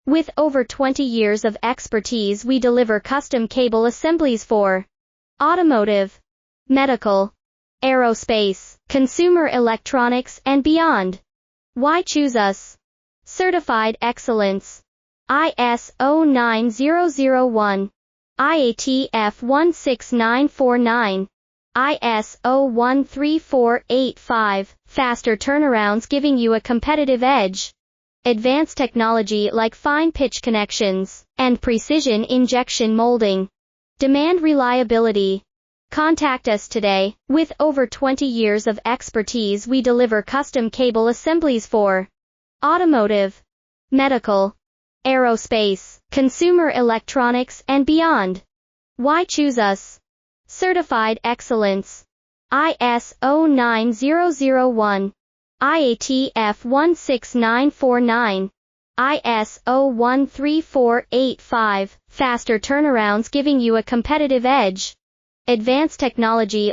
With over 20 years of expertise, we deliver custom cable assemblies for automotive, medical, aerospace, consumer electronics, and beyond. Why choose us? Certified excellence. ISO 9001, IATF 16949, ISO 13485, faster turnarounds giving you a competitive edge. Advanced technology like fine pitch connections and precision injection molding. Demand reliability. Contact us today. With over 20 years of expertise, we deliver custom cable assemblies for automotive, medical, aerospace, consumer electronics, and beyond. Why choose us? Certified excellence. ISO 9001, IATF 16949, ISO 13485, faster turnarounds giving you a competitive edge. Advanced technology